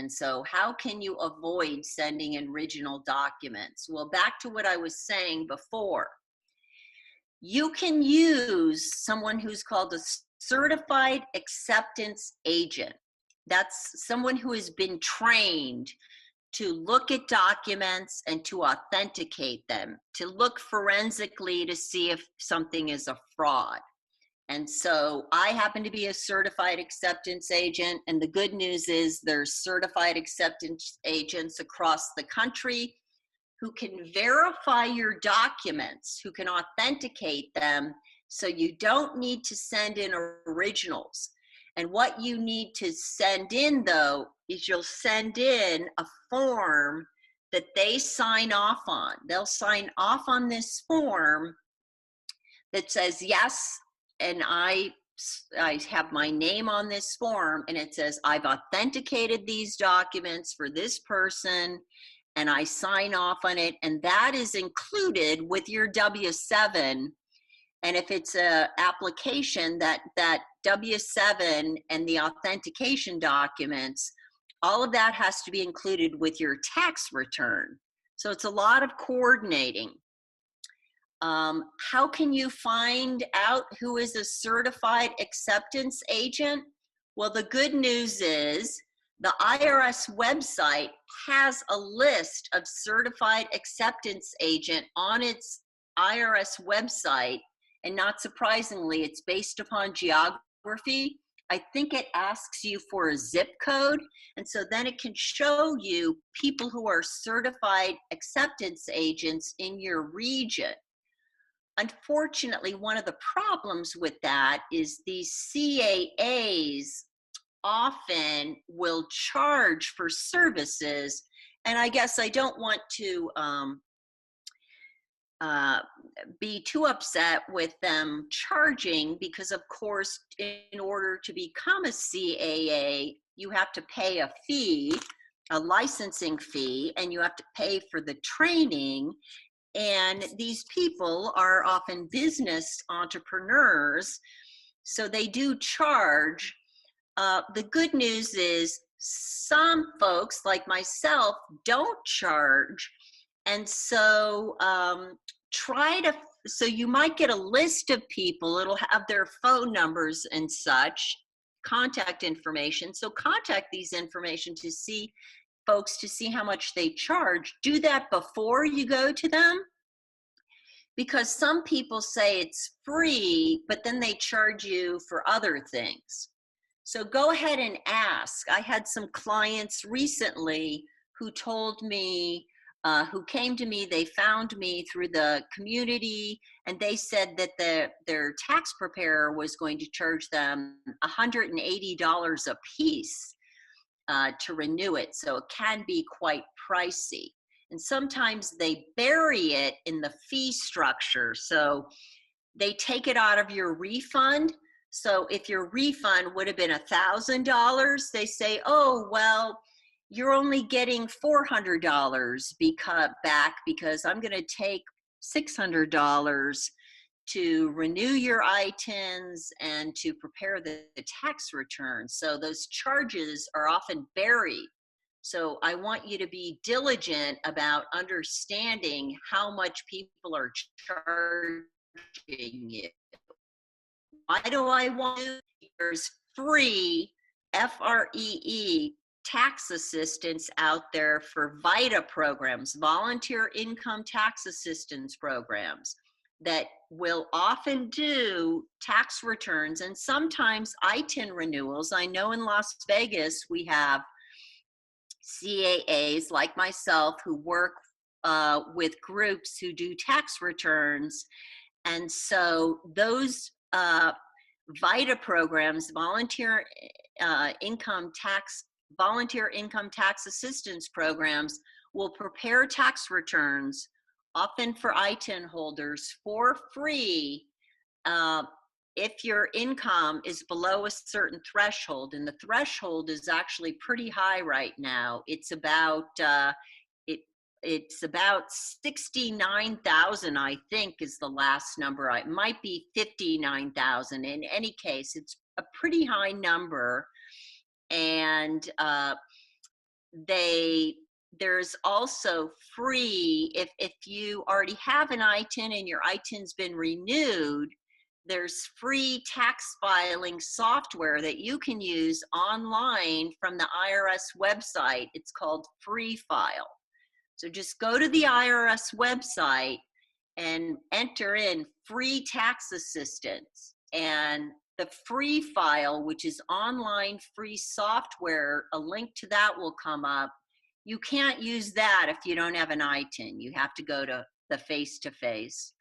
And so how can you avoid sending in original documents? Well, back to what I was saying before. You can use someone who's called a certified acceptance agent. That's someone who has been trained to look at documents and to authenticate them, to look forensically to see if something is a fraud. And so I happen to be a certified acceptance agent, and the good news is there's certified acceptance agents across the country who can verify your documents, who can authenticate them, so you don't need to send in originals. And what you need to send in, though, is you'll send in a form that they sign off on. They'll sign off on this form that says, yes, and I have my name on this form, and it says, I've authenticated these documents for this person, and I sign off on it, and that is included with your W-7. And if it's an application, that W-7 and the authentication documents, all of that has to be included with your tax return. So it's a lot of coordinating. How can you find out who is a certified acceptance agent? Well, the good news is the IRS website has a list of certified acceptance agent on its IRS website, and not surprisingly, it's based upon geography. I think it asks you for a zip code, and so then it can show you people who are certified acceptance agents in your region. Unfortunately, one of the problems with that is these CAAs often will charge for services, and I guess I don't want to be too upset with them charging, because of course in order to become a CAA you have to pay a fee, a licensing fee, and you have to pay for the training. And these people are often business entrepreneurs, so they do charge. The good news is some folks like myself don't charge, and so so you might get a list of people, it'll have their phone numbers and such, contact information, so contact these information to see folks to see how much they charge. Do that before you go to them, because some people say it's free, but then they charge you for other things. So go ahead and ask. I had some clients recently who told me, who came to me, they found me through the community, and they said that their tax preparer was going to charge them $180 a piece to renew it. So it can be quite pricey. And sometimes they bury it in the fee structure. So they take it out of your refund. So if your refund would have been $1,000, they say, oh, well, you're only getting $400 back because I'm going to take $600 to renew your ITINs and to prepare the tax return. So those charges are often buried. So I want you to be diligent about understanding how much people are charging you. Why do I want to? There's free FREE tax assistance out there for VITA programs, volunteer income tax assistance programs, that will often do tax returns and sometimes ITIN renewals. I know in Las Vegas we have CAAs like myself who work with groups who do tax returns, and so those VITA programs, volunteer income tax assistance programs, will prepare tax returns, often for ITIN holders, for free if your income is below a certain threshold. And the threshold is actually pretty high right now. It's about it's about 69,000, I think, is the last number. It might be 59,000. In any case, it's a pretty high number. And they there's also free, if you already have an ITIN and your ITIN's been renewed, there's free tax filing software that you can use online from the IRS website. It's called Free File. So just go to the IRS website and enter in free tax assistance, and the free file, which is online free software, a link to that will come up. You can't use that if you don't have an ITIN. You have to go to the face-to-face.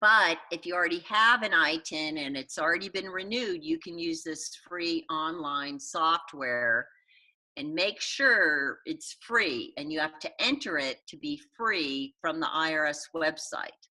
But if you already have an ITIN and it's already been renewed, you can use this free online software, and make sure it's free, and you have to enter it to be free from the IRS website.